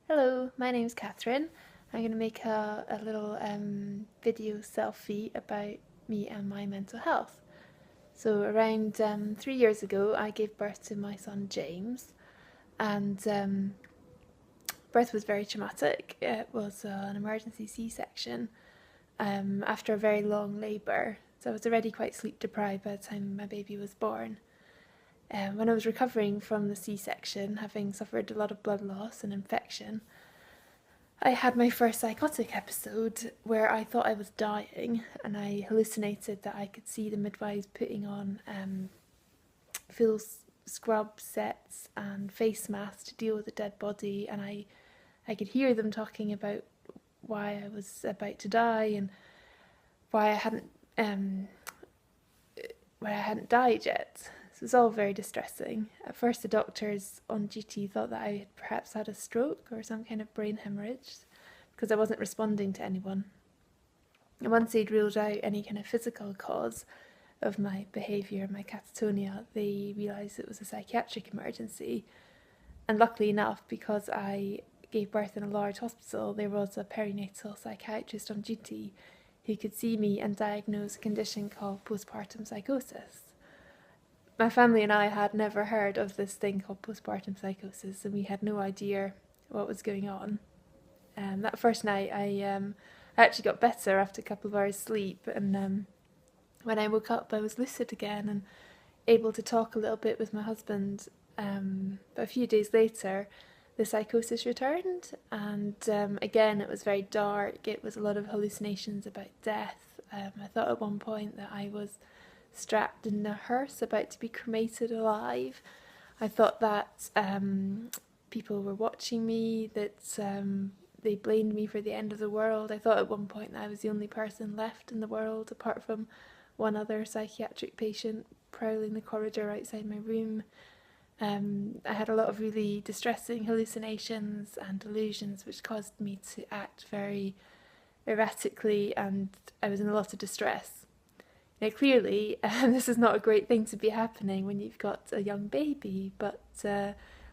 Hello, my name's Kathryn. I'm going to make a little video selfie about me and my mental health. So around 3 years ago, I gave birth to my son James, and birth was very traumatic. It was an emergency C-section after a very long labour. So I was already quite sleep deprived by the time my baby was born. When I was recovering from the C-section, having suffered a lot of blood loss and infection, I had my first psychotic episode where I thought I was dying, and I hallucinated that I could see the midwives putting on full scrub sets and face masks to deal with a dead body, and I could hear them talking about why I was about to die and why I hadn't died yet. So it was all very distressing. At first, the doctors on duty thought that I had perhaps had a stroke or some kind of brain hemorrhage because I wasn't responding to anyone. And once they'd ruled out any kind of physical cause of my behaviour, my catatonia, they realised it was a psychiatric emergency. And luckily enough, because I gave birth in a large hospital, there was a perinatal psychiatrist on duty who could see me and diagnose a condition called postpartum psychosis. My family and I had never heard of this thing called postpartum psychosis, and we had no idea what was going on. That first night, I actually got better after a couple of hours sleep, and when I woke up, I was lucid again and able to talk a little bit with my husband. But a few days later, the psychosis returned, and again, it was very dark. It was a lot of hallucinations about death. I thought at one point that I was strapped in a hearse about to be cremated alive. I thought that people were watching me, that they blamed me for the end of the world. I thought at one point that I was the only person left in the world apart from one other psychiatric patient prowling the corridor outside my room. I had a lot of really distressing hallucinations and delusions which caused me to act very erratically, and I was in a lot of distress. Now, clearly, this is not a great thing to be happening when you've got a young baby, but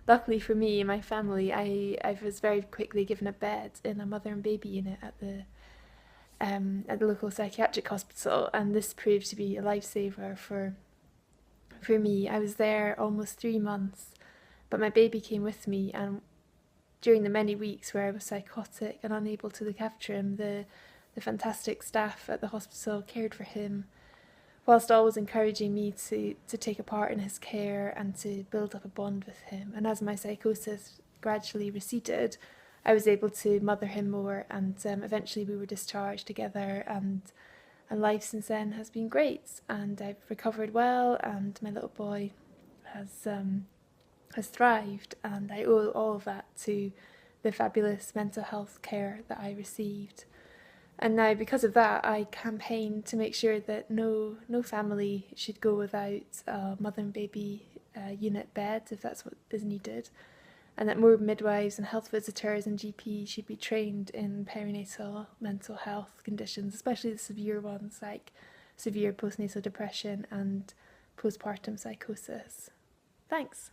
luckily for me and my family, I was very quickly given a bed in a mother and baby unit at the local psychiatric hospital, and this proved to be a lifesaver for me. I was there almost 3 months, but my baby came with me, and during the many weeks where I was psychotic and unable to look after him, the fantastic staff at the hospital cared for him, whilst always encouraging me to take a part in his care and to build up a bond with him. And as my psychosis gradually receded, I was able to mother him more, and eventually we were discharged together, and life since then has been great, and I've recovered well, and my little boy has thrived, and I owe all of that to the fabulous mental health care that I received. And now, because of that, I campaign to make sure that no family should go without a mother and baby unit bed if that's what is needed, and that more midwives and health visitors and GPs should be trained in perinatal mental health conditions, especially the severe ones like severe postnatal depression and postpartum psychosis. Thanks.